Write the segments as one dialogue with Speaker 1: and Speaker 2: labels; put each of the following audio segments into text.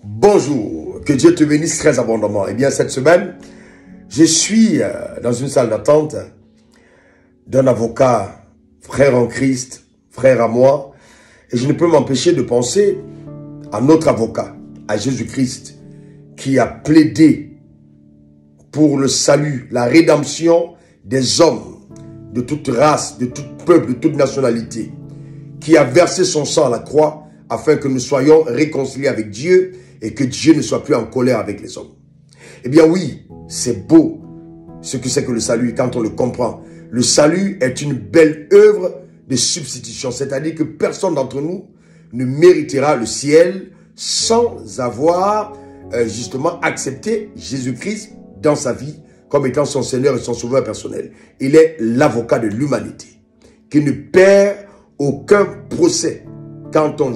Speaker 1: Bonjour, que Dieu te bénisse très abondamment. Eh bien, cette semaine, je suis dans une salle d'attente d'un avocat, frère en Christ, frère à moi, et je ne peux m'empêcher de penser à notre avocat, à Jésus-Christ, qui a plaidé pour le salut, la rédemption des hommes, de toute race, de tout peuple, de toute nationalité, qui a versé son sang à la croix afin que nous soyons réconciliés avec Dieu et que Dieu ne soit plus en colère avec les hommes. Eh bien oui, c'est beau ce que c'est que le salut quand on le comprend. Le salut est une belle œuvre de substitution, c'est-à-dire que personne d'entre nous ne méritera le ciel sans avoir justement accepté Jésus-Christ dans sa vie comme étant son Seigneur et son Sauveur personnel. Il est l'avocat de l'humanité qui ne perd aucun procès. Quand on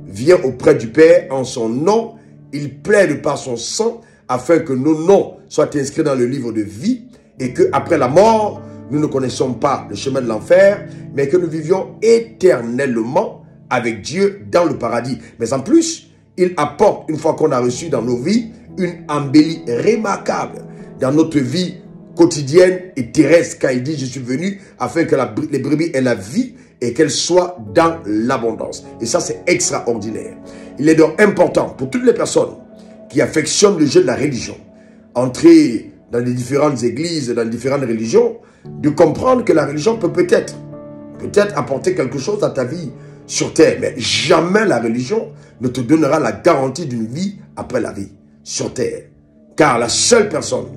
Speaker 1: vient auprès du Père en son nom, il plaide par son sang afin que nos noms soient inscrits dans le livre de vie et qu'après la mort, nous ne connaissons pas le chemin de l'enfer, mais que nous vivions éternellement avec Dieu dans le paradis. Mais en plus, il apporte, une fois qu'on a reçu dans nos vies, une embellie remarquable dans notre vie quotidienne et terrestre, car il dit, je suis venu afin que les brebis aient la vie et qu'elles soient dans l'abondance. Et ça, c'est extraordinaire. Il est donc important pour toutes les personnes qui affectionnent le jeu de la religion, entrer dans les différentes églises, dans les différentes religions, de comprendre que la religion peut peut-être apporter quelque chose à ta vie sur terre, mais jamais la religion ne te donnera la garantie d'une vie après la vie sur terre. Car la seule personne,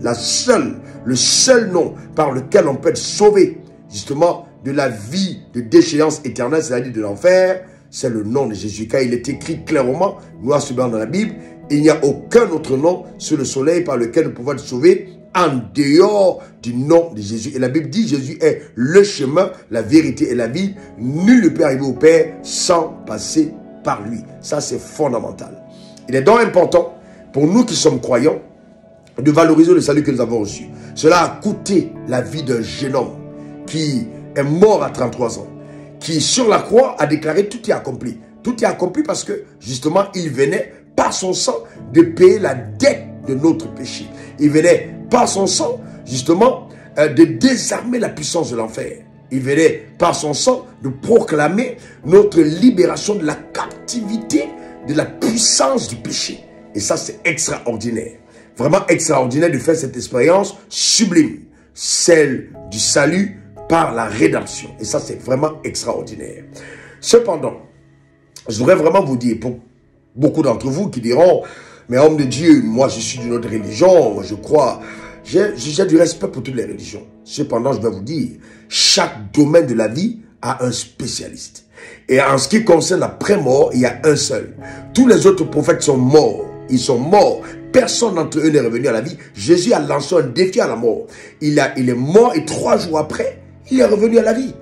Speaker 1: le seul nom par lequel on peut être sauvé, justement, de la vie de déchéance éternelle, c'est-à-dire de l'enfer, c'est le nom de Jésus. Car il est écrit clairement, noir sur blanc dans la Bible, il n'y a aucun autre nom sous le soleil par lequel nous pouvons être sauvés en dehors du nom de Jésus. Et la Bible dit, Jésus est le chemin, la vérité et la vie. Nul ne peut arriver au Père sans passer par lui. Ça, c'est fondamental. Il est donc important pour nous qui sommes croyants de valoriser le salut que nous avons reçu. Cela a coûté la vie d'un jeune homme qui est mort à 33 ans, qui sur la croix a déclaré tout est accompli. Tout est accompli parce que justement il venait par son sang de payer la dette de notre péché. Il venait par son sang justement de désarmer la puissance de l'enfer. Il venait par son sang de proclamer notre libération de la captivité de la puissance du péché. Et ça, c'est extraordinaire. Vraiment extraordinaire de faire cette expérience sublime, celle du salut par la rédemption. Et ça, c'est vraiment extraordinaire. Cependant, je voudrais vraiment vous dire, pour beaucoup d'entre vous qui diront, mais homme de Dieu, moi je suis d'une autre religion, je crois, j'ai du respect pour toutes les religions. Cependant, je vais vous dire, chaque domaine de la vie a un spécialiste. Et en ce qui concerne l'après-mort, il y a un seul. Tous les autres prophètes sont morts. Ils sont morts. Personne d'entre eux n'est revenu à la vie. Jésus a lancé un défi à la mort. Il est mort et 3 jours après, il est revenu à la vie.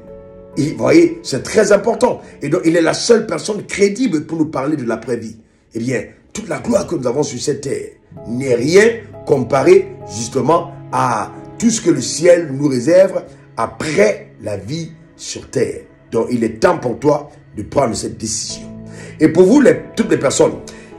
Speaker 1: Et vous voyez, c'est très important. Et donc, il est la seule personne crédible pour nous parler de l'après-vie. Eh bien, toute la gloire que nous avons sur cette terre n'est rien comparé justement à tout ce que le ciel nous réserve après la vie sur terre. Donc, il est temps pour toi de prendre cette décision. Et pour vous, toutes les personnes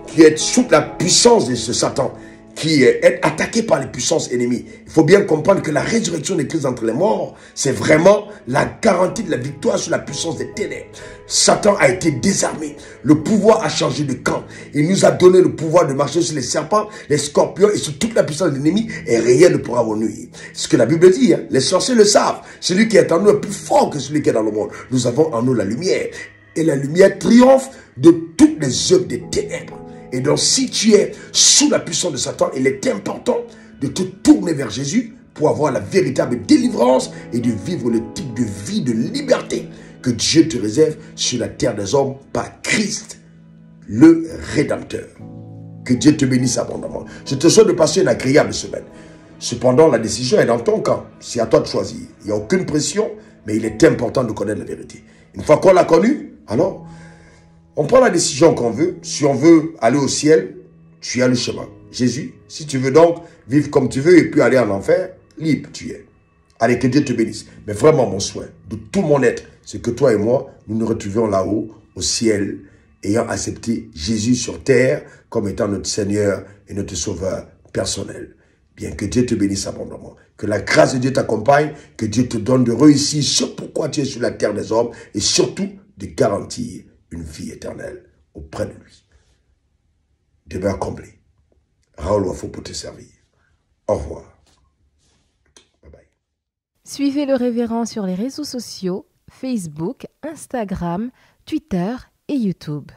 Speaker 1: qui êtes sous la puissance de ce Satan, qui est attaqué par les puissances ennemies. Il faut bien comprendre que la résurrection de Christ entre les morts, c'est vraiment la garantie de la victoire sur la puissance des ténèbres. Satan a été désarmé. Le pouvoir a changé de camp. Il nous a donné le pouvoir de marcher sur les serpents, les scorpions et sur toute la puissance de l'ennemi et rien ne pourra vous nuire. C'est ce que la Bible dit. Les sorciers le savent. Celui qui est en nous est plus fort que celui qui est dans le monde. Nous avons en nous la lumière. Et la lumière triomphe de toutes les œuvres des ténèbres. Et donc, si tu es sous la puissance de Satan, il est important de te tourner vers Jésus pour avoir la véritable délivrance et de vivre le type de vie de liberté que Dieu te réserve sur la terre des hommes par Christ, le Rédempteur. Que Dieu te bénisse abondamment. Je te souhaite de passer une agréable semaine. Cependant, la décision est dans ton camp. C'est à toi de choisir. Il n'y a aucune pression, mais il est important de connaître la vérité. Une fois qu'on l'a connue, alors on prend la décision qu'on veut. Si on veut aller au ciel, tu as le chemin. Jésus, si tu veux donc vivre comme tu veux et puis aller en enfer, libre tu es. Allez, que Dieu te bénisse. Mais vraiment, mon souhait, de tout mon être, c'est que toi et moi, nous nous retrouvions là-haut, au ciel, ayant accepté Jésus sur terre comme étant notre Seigneur et notre Sauveur personnel. Bien, que Dieu te bénisse abondamment. Que la grâce de Dieu t'accompagne, que Dieu te donne de réussir sur pourquoi tu es sur la terre des hommes et surtout de garantir une vie éternelle auprès de lui. Demeure comblé. Raoul Wafo pour te servir. Au revoir. Bye bye.
Speaker 2: Suivez le révérend sur les réseaux sociaux, Facebook, Instagram, Twitter et YouTube.